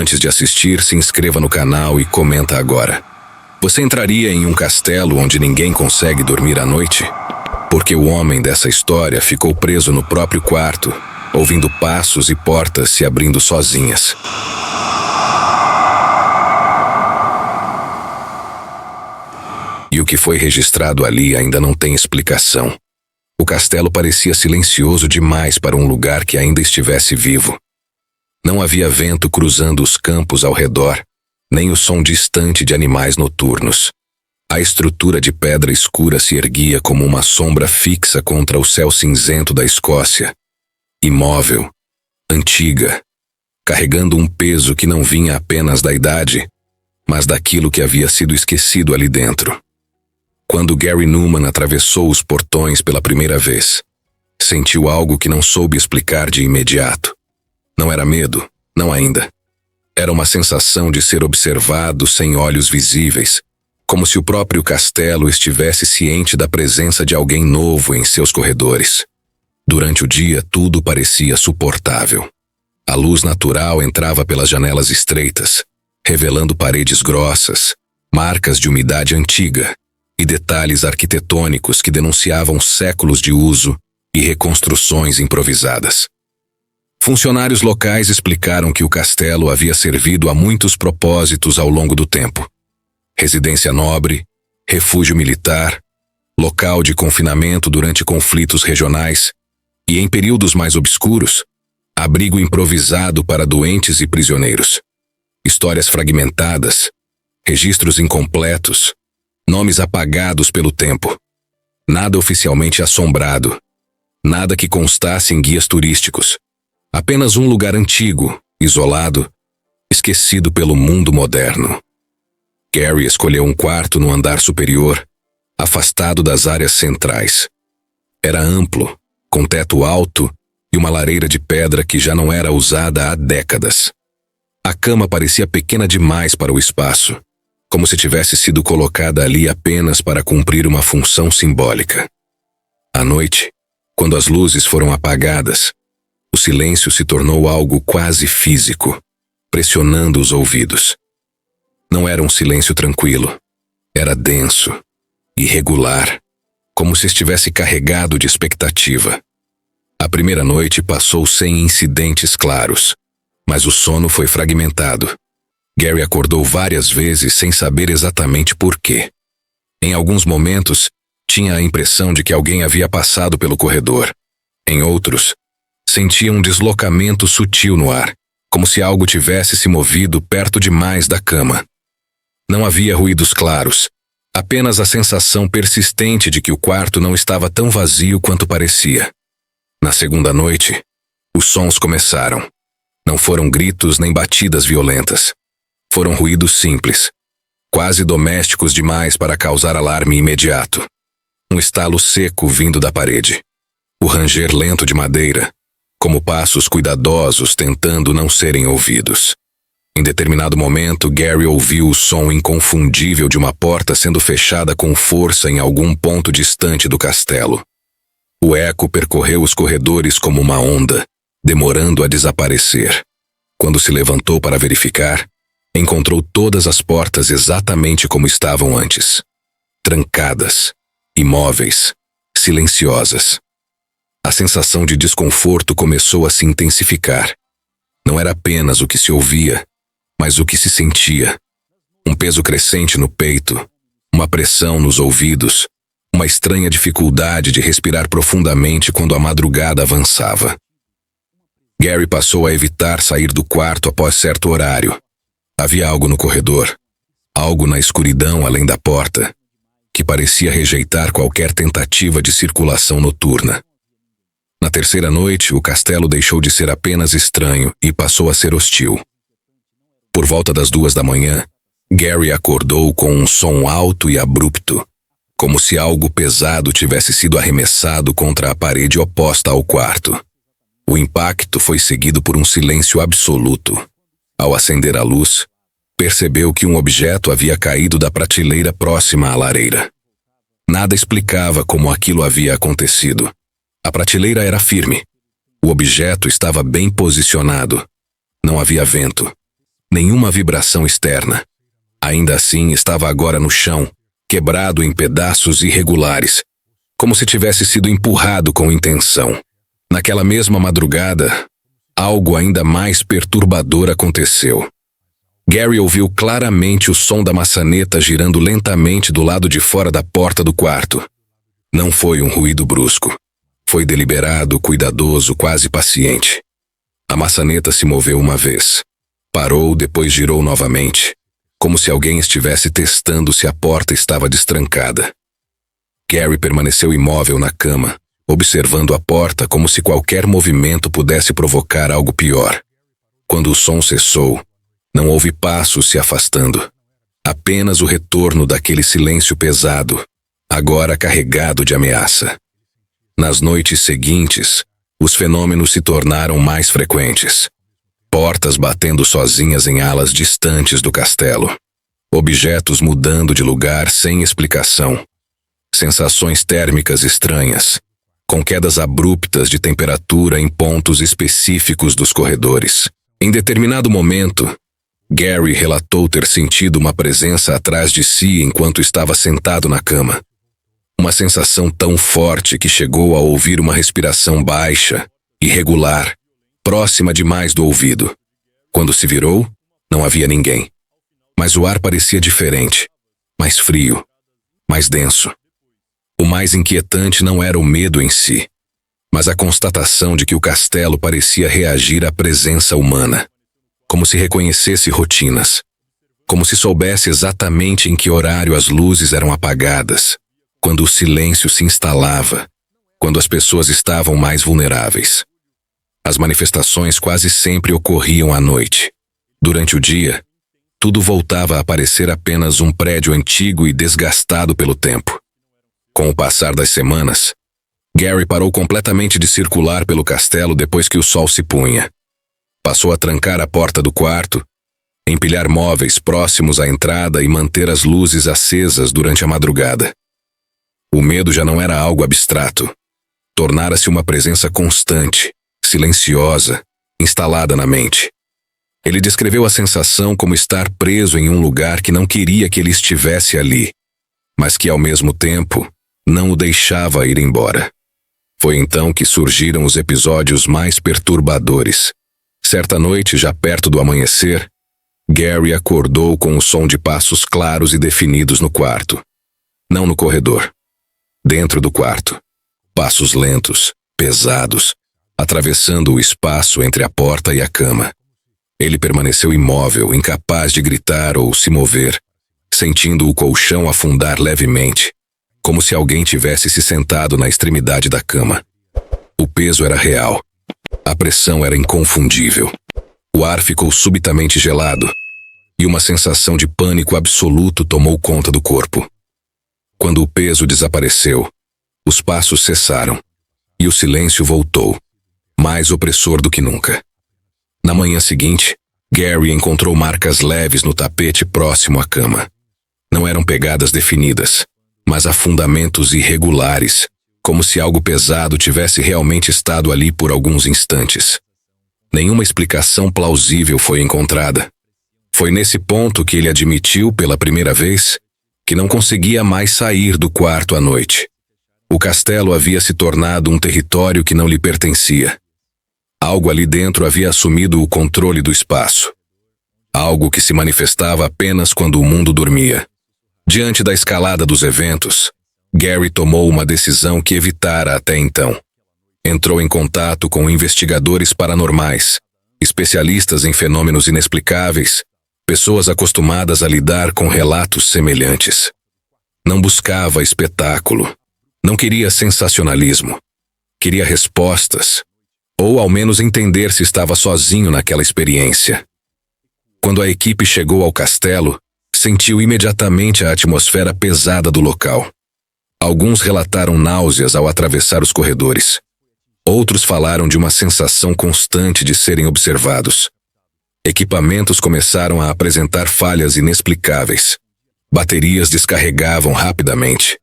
Antes de assistir, se inscreva no canal e comenta agora. Você entraria em um castelo onde ninguém consegue dormir à noite? Porque o homem dessa história ficou preso no próprio quarto, ouvindo passos e portas se abrindo sozinhas. E o que foi registrado ali ainda não tem explicação. O castelo parecia silencioso demais para um lugar que ainda estivesse vivo. Não havia vento cruzando os campos ao redor, nem o som distante de animais noturnos. A estrutura de pedra escura se erguia como uma sombra fixa contra o céu cinzento da Escócia. Imóvel, antiga, carregando um peso que não vinha apenas da idade, mas daquilo que havia sido esquecido ali dentro. Quando Gary Numan atravessou os portões pela primeira vez, sentiu algo que não soube explicar de imediato. Não era medo, não ainda. Era uma sensação de ser observado sem olhos visíveis, como se o próprio castelo estivesse ciente da presença de alguém novo em seus corredores. Durante o dia, tudo parecia suportável. A luz natural entrava pelas janelas estreitas, revelando paredes grossas, marcas de umidade antiga e detalhes arquitetônicos que denunciavam séculos de uso e reconstruções improvisadas. Funcionários locais explicaram que o castelo havia servido a muitos propósitos ao longo do tempo. Residência nobre, refúgio militar, local de confinamento durante conflitos regionais e, em períodos mais obscuros, abrigo improvisado para doentes e prisioneiros. Histórias fragmentadas, registros incompletos, nomes apagados pelo tempo. Nada oficialmente assombrado, nada que constasse em guias turísticos. Apenas um lugar antigo, isolado, esquecido pelo mundo moderno. Gary escolheu um quarto no andar superior, afastado das áreas centrais. Era amplo, com teto alto e uma lareira de pedra que já não era usada há décadas. A cama parecia pequena demais para o espaço, como se tivesse sido colocada ali apenas para cumprir uma função simbólica. À noite, quando as luzes foram apagadas, o silêncio se tornou algo quase físico, pressionando os ouvidos. Não era um silêncio tranquilo. Era denso, irregular, como se estivesse carregado de expectativa. A primeira noite passou sem incidentes claros, mas o sono foi fragmentado. Gary acordou várias vezes sem saber exatamente por quê. Em alguns momentos, tinha a impressão de que alguém havia passado pelo corredor. Em outros, sentia um deslocamento sutil no ar, como se algo tivesse se movido perto demais da cama. Não havia ruídos claros, apenas a sensação persistente de que o quarto não estava tão vazio quanto parecia. Na segunda noite, os sons começaram. Não foram gritos nem batidas violentas. Foram ruídos simples, quase domésticos demais para causar alarme imediato. Um estalo seco vindo da parede. O ranger lento de madeira, como passos cuidadosos tentando não serem ouvidos. Em determinado momento, Gary ouviu o som inconfundível de uma porta sendo fechada com força em algum ponto distante do castelo. O eco percorreu os corredores como uma onda, demorando a desaparecer. Quando se levantou para verificar, encontrou todas as portas exatamente como estavam antes. Trancadas, imóveis, silenciosas. A sensação de desconforto começou a se intensificar. Não era apenas o que se ouvia, mas o que se sentia. Um peso crescente no peito, uma pressão nos ouvidos, uma estranha dificuldade de respirar profundamente quando a madrugada avançava. Gary passou a evitar sair do quarto após certo horário. Havia algo no corredor, algo na escuridão além da porta, que parecia rejeitar qualquer tentativa de circulação noturna. Na terceira noite, o castelo deixou de ser apenas estranho e passou a ser hostil. Por volta das 2 da manhã, Gary acordou com um som alto e abrupto, como se algo pesado tivesse sido arremessado contra a parede oposta ao quarto. O impacto foi seguido por um silêncio absoluto. Ao acender a luz, percebeu que um objeto havia caído da prateleira próxima à lareira. Nada explicava como aquilo havia acontecido. A prateleira era firme. O objeto estava bem posicionado. Não havia vento, Nenhuma vibração externa. Ainda assim, estava agora no chão, quebrado em pedaços irregulares, como se tivesse sido empurrado com intenção. Naquela mesma madrugada, algo ainda mais perturbador aconteceu. Gary ouviu claramente o som da maçaneta girando lentamente do lado de fora da porta do quarto. Não foi um ruído brusco. Foi deliberado, cuidadoso, quase paciente. A maçaneta se moveu uma vez. Parou, depois girou novamente, como se alguém estivesse testando se a porta estava destrancada. Gary permaneceu imóvel na cama, observando a porta como se qualquer movimento pudesse provocar algo pior. Quando o som cessou, não houve passos se afastando. Apenas o retorno daquele silêncio pesado, agora carregado de ameaça. Nas noites seguintes, os fenômenos se tornaram mais frequentes. Portas batendo sozinhas em alas distantes do castelo. Objetos mudando de lugar sem explicação. Sensações térmicas estranhas, com quedas abruptas de temperatura em pontos específicos dos corredores. Em determinado momento, Gary relatou ter sentido uma presença atrás de si enquanto estava sentado na cama. Uma sensação tão forte que chegou a ouvir uma respiração baixa, irregular, próxima demais do ouvido. Quando se virou, não havia ninguém. Mas o ar parecia diferente, mais frio, mais denso. O mais inquietante não era o medo em si, mas a constatação de que o castelo parecia reagir à presença humana, como se reconhecesse rotinas, como se soubesse exatamente em que horário as luzes eram apagadas, quando o silêncio se instalava, quando as pessoas estavam mais vulneráveis. As manifestações quase sempre ocorriam à noite. Durante o dia, tudo voltava a parecer apenas um prédio antigo e desgastado pelo tempo. Com o passar das semanas, Gary parou completamente de circular pelo castelo depois que o sol se punha. Passou a trancar a porta do quarto, empilhar móveis próximos à entrada e manter as luzes acesas durante a madrugada. O medo já não era algo abstrato. Tornara-se uma presença constante, silenciosa, instalada na mente. Ele descreveu a sensação como estar preso em um lugar que não queria que ele estivesse ali, mas que, ao mesmo tempo, não o deixava ir embora. Foi então que surgiram os episódios mais perturbadores. Certa noite, já perto do amanhecer, Gary acordou com o som de passos claros e definidos no quarto. Não no corredor. Dentro do quarto. Passos lentos, pesados, atravessando o espaço entre a porta e a cama. Ele permaneceu imóvel, incapaz de gritar ou se mover, sentindo o colchão afundar levemente, como se alguém tivesse se sentado na extremidade da cama. O peso era real. A pressão era inconfundível. O ar ficou subitamente gelado, e uma sensação de pânico absoluto tomou conta do corpo. Quando o peso desapareceu, os passos cessaram, e o silêncio voltou, mais opressor do que nunca. Na manhã seguinte, Gary encontrou marcas leves no tapete próximo à cama. Não eram pegadas definidas, mas afundamentos irregulares, como se algo pesado tivesse realmente estado ali por alguns instantes. Nenhuma explicação plausível foi encontrada. Foi nesse ponto que ele admitiu pela primeira vez que não conseguia mais sair do quarto à noite. O castelo havia se tornado um território que não lhe pertencia. Algo ali dentro havia assumido o controle do espaço. Algo que se manifestava apenas quando o mundo dormia. Diante da escalada dos eventos, Gary tomou uma decisão que evitara até então. Entrou em contato com investigadores paranormais, especialistas em fenômenos inexplicáveis, pessoas acostumadas a lidar com relatos semelhantes. Não buscava espetáculo, não queria sensacionalismo, queria respostas, ou ao menos entender se estava sozinho naquela experiência. Quando a equipe chegou ao castelo, sentiu imediatamente a atmosfera pesada do local. Alguns relataram náuseas ao atravessar os corredores. Outros falaram de uma sensação constante de serem observados. Equipamentos começaram a apresentar falhas inexplicáveis. Baterias descarregavam rapidamente.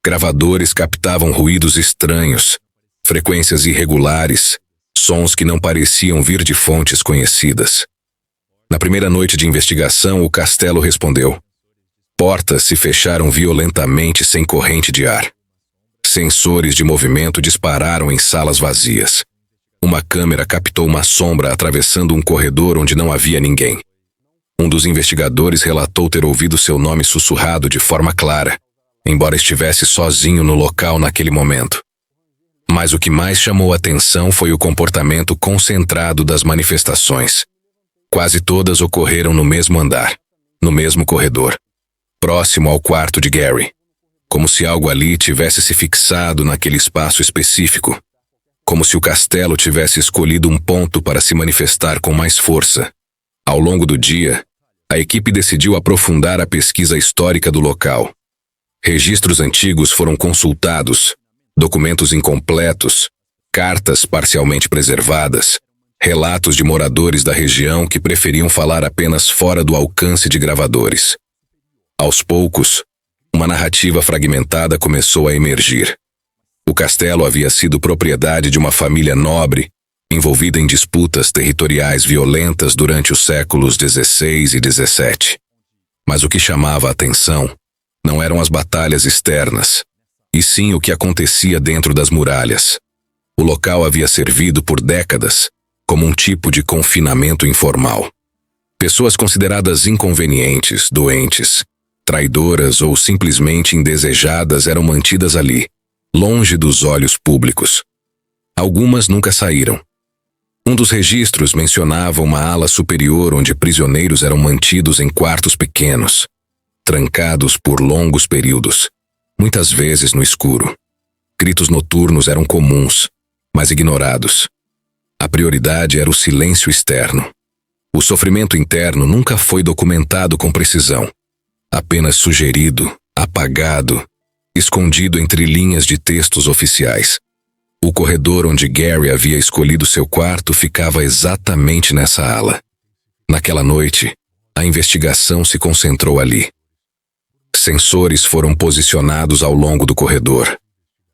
Gravadores captavam ruídos estranhos, frequências irregulares, sons que não pareciam vir de fontes conhecidas. Na primeira noite de investigação, o castelo respondeu. Portas se fecharam violentamente sem corrente de ar. Sensores de movimento dispararam em salas vazias. Uma câmera captou uma sombra atravessando um corredor onde não havia ninguém. Um dos investigadores relatou ter ouvido seu nome sussurrado de forma clara, embora estivesse sozinho no local naquele momento. Mas o que mais chamou a atenção foi o comportamento concentrado das manifestações. Quase todas ocorreram no mesmo andar, no mesmo corredor, próximo ao quarto de Gary, como se algo ali tivesse se fixado naquele espaço específico, como se o castelo tivesse escolhido um ponto para se manifestar com mais força. Ao longo do dia, a equipe decidiu aprofundar a pesquisa histórica do local. Registros antigos foram consultados, documentos incompletos, cartas parcialmente preservadas, relatos de moradores da região que preferiam falar apenas fora do alcance de gravadores. Aos poucos, uma narrativa fragmentada começou a emergir. O castelo havia sido propriedade de uma família nobre, envolvida em disputas territoriais violentas durante os séculos XVI e XVII. Mas o que chamava a atenção não eram as batalhas externas, e sim o que acontecia dentro das muralhas. O local havia servido por décadas como um tipo de confinamento informal. Pessoas consideradas inconvenientes, doentes, traidoras ou simplesmente indesejadas eram mantidas ali, longe dos olhos públicos. Algumas nunca saíram. Um dos registros mencionava uma ala superior onde prisioneiros eram mantidos em quartos pequenos, trancados por longos períodos, muitas vezes no escuro. Gritos noturnos eram comuns, mas ignorados. A prioridade era o silêncio externo. O sofrimento interno nunca foi documentado com precisão, apenas sugerido, apagado, escondido entre linhas de textos oficiais. O corredor onde Gary havia escolhido seu quarto ficava exatamente nessa ala. Naquela noite, a investigação se concentrou ali. Sensores foram posicionados ao longo do corredor.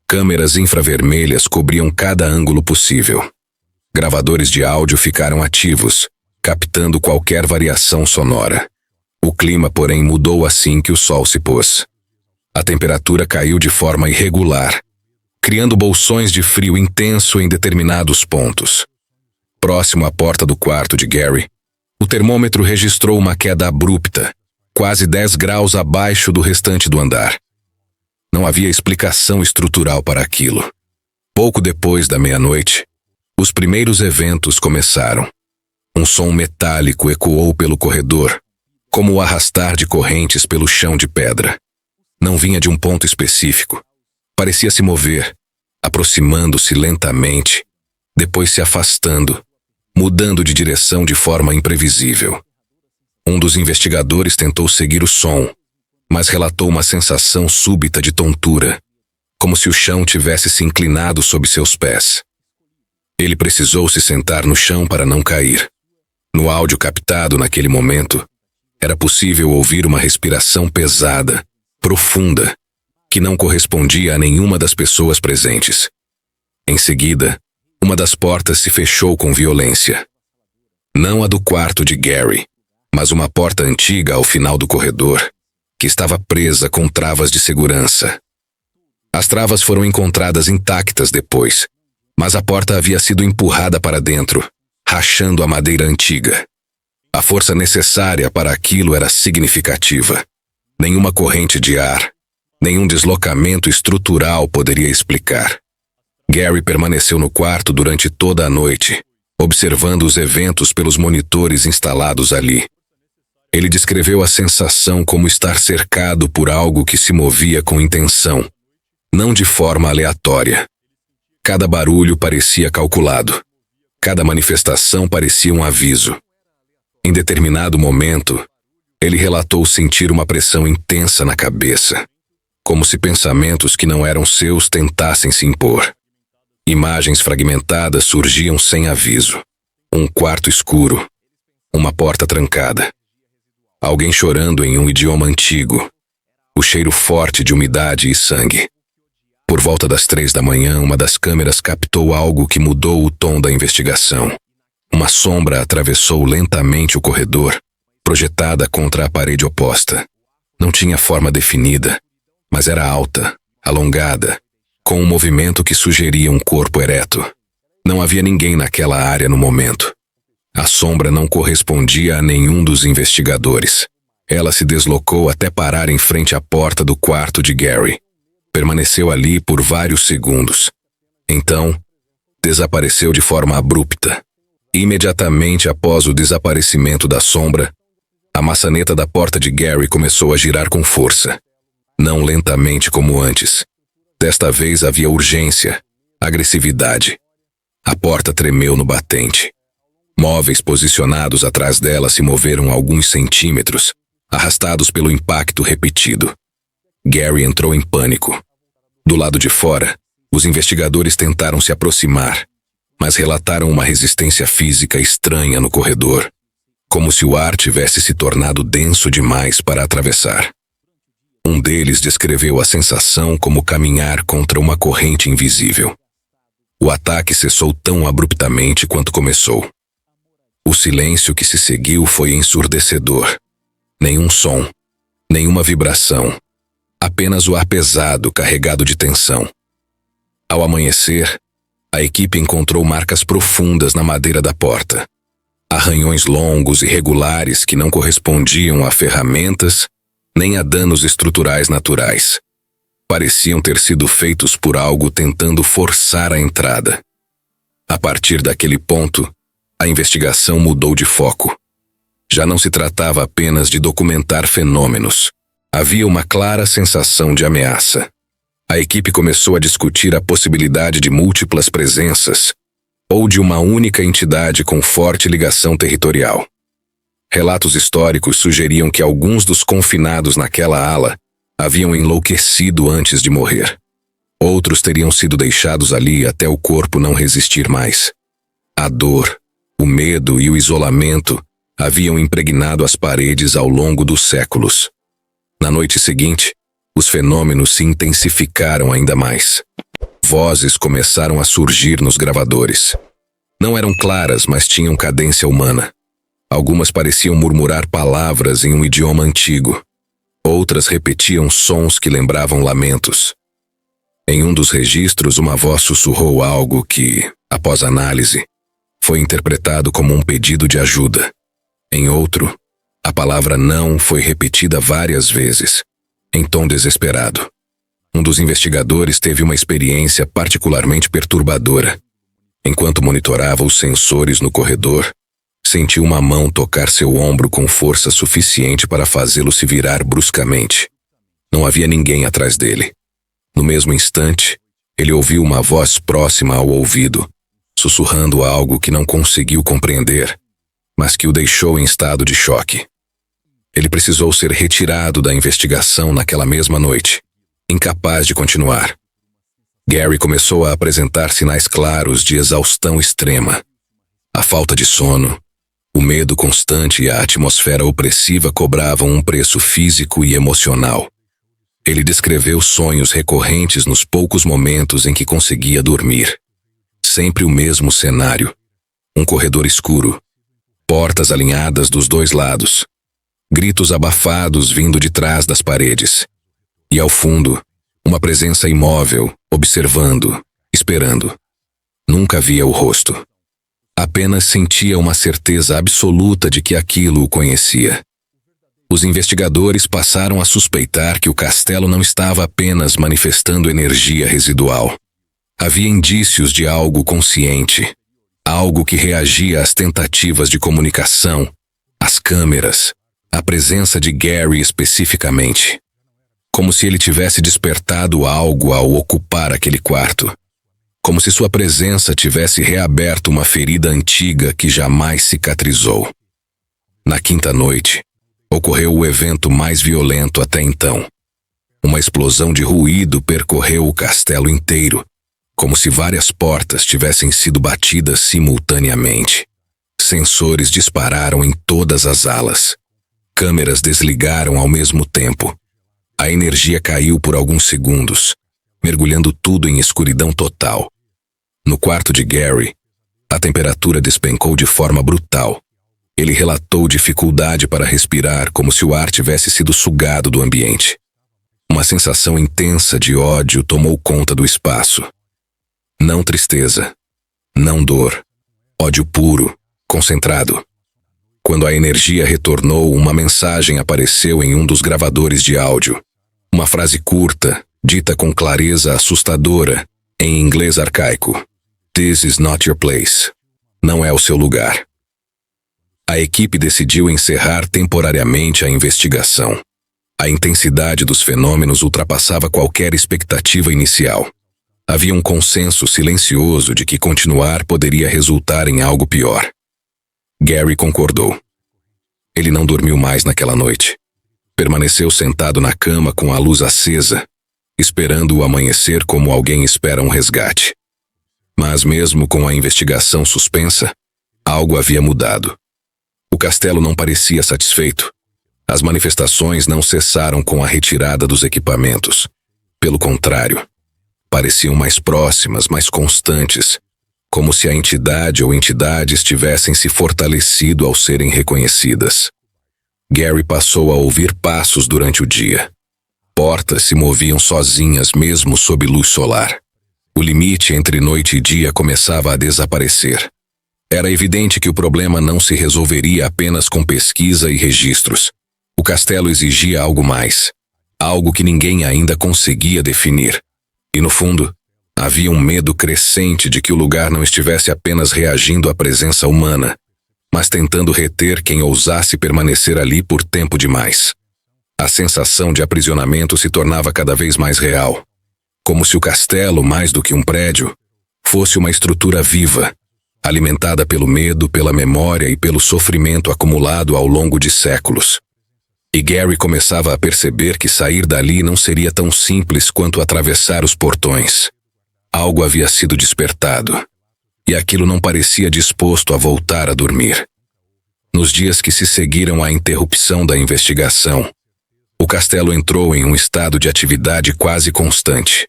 Câmeras infravermelhas cobriam cada ângulo possível. Gravadores de áudio ficaram ativos, captando qualquer variação sonora. O clima, porém, mudou assim que o sol se pôs. A temperatura caiu de forma irregular, criando bolsões de frio intenso em determinados pontos. Próximo à porta do quarto de Gary, o termômetro registrou uma queda abrupta, quase 10 graus abaixo do restante do andar. Não havia explicação estrutural para aquilo. Pouco depois da meia-noite, os primeiros eventos começaram. Um som metálico ecoou pelo corredor, como o arrastar de correntes pelo chão de pedra. Não vinha de um ponto específico. Parecia se mover, aproximando-se lentamente, depois se afastando, mudando de direção de forma imprevisível. Um dos investigadores tentou seguir o som, mas relatou uma sensação súbita de tontura, como se o chão tivesse se inclinado sob seus pés. Ele precisou se sentar no chão para não cair. No áudio captado naquele momento, era possível ouvir uma respiração pesada, profunda, que não correspondia a nenhuma das pessoas presentes. Em seguida, uma das portas se fechou com violência. Não a do quarto de Gary, mas uma porta antiga ao final do corredor, que estava presa com travas de segurança. As travas foram encontradas intactas depois, mas a porta havia sido empurrada para dentro, rachando a madeira antiga. A força necessária para aquilo era significativa. Nenhuma corrente de ar, nenhum deslocamento estrutural poderia explicar. Gary permaneceu no quarto durante toda a noite, observando os eventos pelos monitores instalados ali. Ele descreveu a sensação como estar cercado por algo que se movia com intenção, não de forma aleatória. Cada barulho parecia calculado. Cada manifestação parecia um aviso. Em determinado momento, ele relatou sentir uma pressão intensa na cabeça, como se pensamentos que não eram seus tentassem se impor. Imagens fragmentadas surgiam sem aviso. Um quarto escuro. Uma porta trancada. Alguém chorando em um idioma antigo. O cheiro forte de umidade e sangue. Por volta das 3 da manhã, uma das câmeras captou algo que mudou o tom da investigação. Uma sombra atravessou lentamente o corredor, projetada contra a parede oposta. Não tinha forma definida, mas era alta, alongada, com um movimento que sugeria um corpo ereto. Não havia ninguém naquela área no momento. A sombra não correspondia a nenhum dos investigadores. Ela se deslocou até parar em frente à porta do quarto de Gary. Permaneceu ali por vários segundos. Então, desapareceu de forma abrupta. Imediatamente após o desaparecimento da sombra, a maçaneta da porta de Gary começou a girar com força. Não lentamente como antes. Desta vez havia urgência, agressividade. A porta tremeu no batente. Móveis posicionados atrás dela se moveram alguns centímetros, arrastados pelo impacto repetido. Gary entrou em pânico. Do lado de fora, os investigadores tentaram se aproximar, mas relataram uma resistência física estranha no corredor, como se o ar tivesse se tornado denso demais para atravessar. Um deles descreveu a sensação como caminhar contra uma corrente invisível. O ataque cessou tão abruptamente quanto começou. O silêncio que se seguiu foi ensurdecedor. Nenhum som, nenhuma vibração, apenas o ar pesado carregado de tensão. Ao amanhecer, a equipe encontrou marcas profundas na madeira da porta. Arranhões longos e regulares que não correspondiam a ferramentas nem a danos estruturais naturais. Pareciam ter sido feitos por algo tentando forçar a entrada. A partir daquele ponto, a investigação mudou de foco. Já não se tratava apenas de documentar fenômenos. Havia uma clara sensação de ameaça. A equipe começou a discutir a possibilidade de múltiplas presenças, ou de uma única entidade com forte ligação territorial. Relatos históricos sugeriam que alguns dos confinados naquela ala haviam enlouquecido antes de morrer. Outros teriam sido deixados ali até o corpo não resistir mais. A dor, o medo e o isolamento haviam impregnado as paredes ao longo dos séculos. Na noite seguinte, os fenômenos se intensificaram ainda mais. Vozes começaram a surgir nos gravadores. Não eram claras, mas tinham cadência humana. Algumas pareciam murmurar palavras em um idioma antigo. Outras repetiam sons que lembravam lamentos. Em um dos registros, uma voz sussurrou algo que, após análise, foi interpretado como um pedido de ajuda. Em outro, a palavra não foi repetida várias vezes, em tom desesperado. Um dos investigadores teve uma experiência particularmente perturbadora. Enquanto monitorava os sensores no corredor, sentiu uma mão tocar seu ombro com força suficiente para fazê-lo se virar bruscamente. Não havia ninguém atrás dele. No mesmo instante, ele ouviu uma voz próxima ao ouvido, sussurrando algo que não conseguiu compreender, mas que o deixou em estado de choque. Ele precisou ser retirado da investigação naquela mesma noite, incapaz de continuar. Gary começou a apresentar sinais claros de exaustão extrema. A falta de sono, o medo constante e a atmosfera opressiva cobravam um preço físico e emocional. Ele descreveu sonhos recorrentes nos poucos momentos em que conseguia dormir. Sempre o mesmo cenário. Um corredor escuro, portas alinhadas dos dois lados, gritos abafados vindo de trás das paredes. E ao fundo, uma presença imóvel, observando, esperando. Nunca via o rosto. Apenas sentia uma certeza absoluta de que aquilo o conhecia. Os investigadores passaram a suspeitar que o castelo não estava apenas manifestando energia residual. Havia indícios de algo consciente, algo que reagia às tentativas de comunicação, às câmeras, à presença de Gary especificamente. Como se ele tivesse despertado algo ao ocupar aquele quarto. Como se sua presença tivesse reaberto uma ferida antiga que jamais cicatrizou. Na quinta noite, ocorreu o evento mais violento até então. Uma explosão de ruído percorreu o castelo inteiro, como se várias portas tivessem sido batidas simultaneamente. Sensores dispararam em todas as alas. Câmeras desligaram ao mesmo tempo. A energia caiu por alguns segundos, mergulhando tudo em escuridão total. No quarto de Gary, A temperatura despencou de forma brutal. Ele relatou dificuldade para respirar, como se o ar tivesse sido sugado do ambiente. Uma sensação intensa de ódio tomou conta do espaço. Não tristeza, não dor. Ódio puro, concentrado. Quando a energia retornou, uma mensagem apareceu em um dos gravadores de áudio. Uma frase curta, dita com clareza assustadora, em inglês arcaico. This is not your place. Não é o seu lugar. A equipe decidiu encerrar temporariamente a investigação. A intensidade dos fenômenos ultrapassava qualquer expectativa inicial. Havia um consenso silencioso de que continuar poderia resultar em algo pior. Gary concordou. Ele não dormiu mais naquela noite. Permaneceu sentado na cama com a luz acesa, esperando o amanhecer como alguém espera um resgate. Mas mesmo com a investigação suspensa, algo havia mudado. O castelo não parecia satisfeito. As manifestações não cessaram com a retirada dos equipamentos. Pelo contrário, pareciam mais próximas, mais constantes, como se a entidade ou entidades tivessem se fortalecido ao serem reconhecidas. Gary passou a ouvir passos durante o dia. Portas se moviam sozinhas mesmo sob luz solar. O limite entre noite e dia começava a desaparecer. Era evidente que o problema não se resolveria apenas com pesquisa e registros. O castelo exigia algo mais, algo que ninguém ainda conseguia definir. E no fundo, havia um medo crescente de que o lugar não estivesse apenas reagindo à presença humana, mas tentando reter quem ousasse permanecer ali por tempo demais. A sensação de aprisionamento se tornava cada vez mais real, como se o castelo, mais do que um prédio, fosse uma estrutura viva, alimentada pelo medo, pela memória e pelo sofrimento acumulado ao longo de séculos. E Gary começava a perceber que sair dali não seria tão simples quanto atravessar os portões. Algo havia sido despertado, e aquilo não parecia disposto a voltar a dormir. Nos dias que se seguiram à interrupção da investigação, o castelo entrou em um estado de atividade quase constante.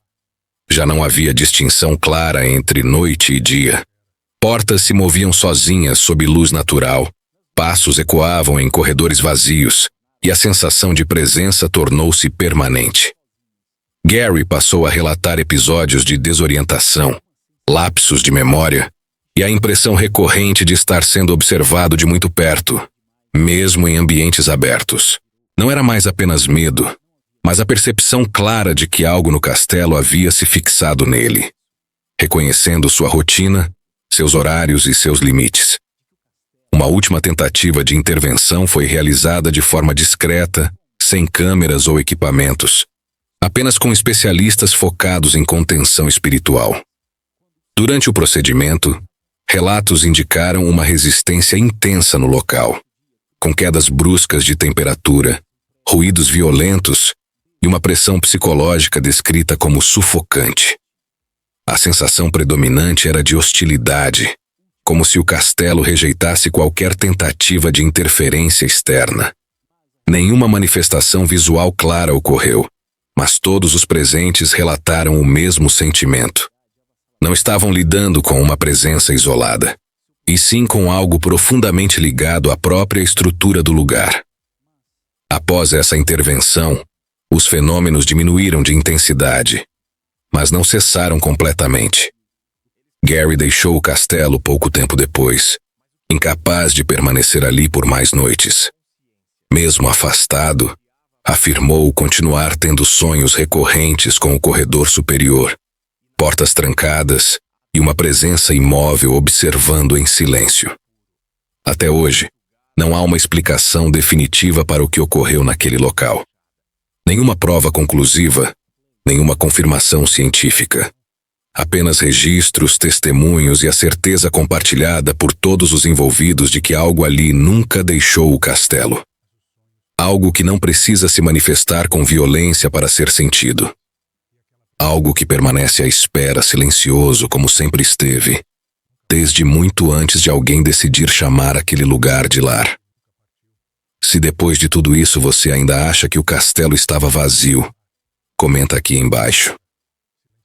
Já não havia distinção clara entre noite e dia. Portas se moviam sozinhas sob luz natural, passos ecoavam em corredores vazios, e a sensação de presença tornou-se permanente. Gary passou a relatar episódios de desorientação, lapsos de memória e a impressão recorrente de estar sendo observado de muito perto, mesmo em ambientes abertos. Não era mais apenas medo, mas a percepção clara de que algo no castelo havia se fixado nele, reconhecendo sua rotina, seus horários e seus limites. Uma última tentativa de intervenção foi realizada de forma discreta, sem câmeras ou equipamentos, apenas com especialistas focados em contenção espiritual. Durante o procedimento, relatos indicaram uma resistência intensa no local, com quedas bruscas de temperatura, ruídos violentos e uma pressão psicológica descrita como sufocante. A sensação predominante era de hostilidade, como se o castelo rejeitasse qualquer tentativa de interferência externa. Nenhuma manifestação visual clara ocorreu, mas todos os presentes relataram o mesmo sentimento. Não estavam lidando com uma presença isolada, e sim com algo profundamente ligado à própria estrutura do lugar. Após essa intervenção, os fenômenos diminuíram de intensidade, mas não cessaram completamente. Gary deixou o castelo pouco tempo depois, incapaz de permanecer ali por mais noites. Mesmo afastado, afirmou continuar tendo sonhos recorrentes com o corredor superior, portas trancadas e uma presença imóvel observando em silêncio. Até hoje, não há uma explicação definitiva para o que ocorreu naquele local. Nenhuma prova conclusiva, nenhuma confirmação científica. Apenas registros, testemunhos e a certeza compartilhada por todos os envolvidos de que algo ali nunca deixou o castelo. Algo que não precisa se manifestar com violência para ser sentido. Algo que permanece à espera, silencioso como sempre esteve, desde muito antes de alguém decidir chamar aquele lugar de lar. Se depois de tudo isso você ainda acha que o castelo estava vazio, comenta aqui embaixo.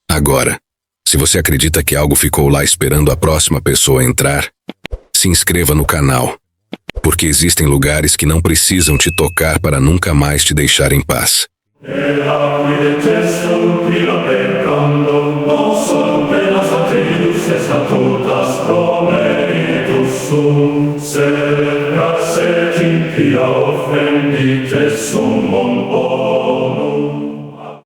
Agora, Se você acredita que algo ficou lá esperando a próxima pessoa entrar, se inscreva no canal, porque existem lugares que não precisam te tocar para nunca mais te deixar em paz. Offendites summum bonum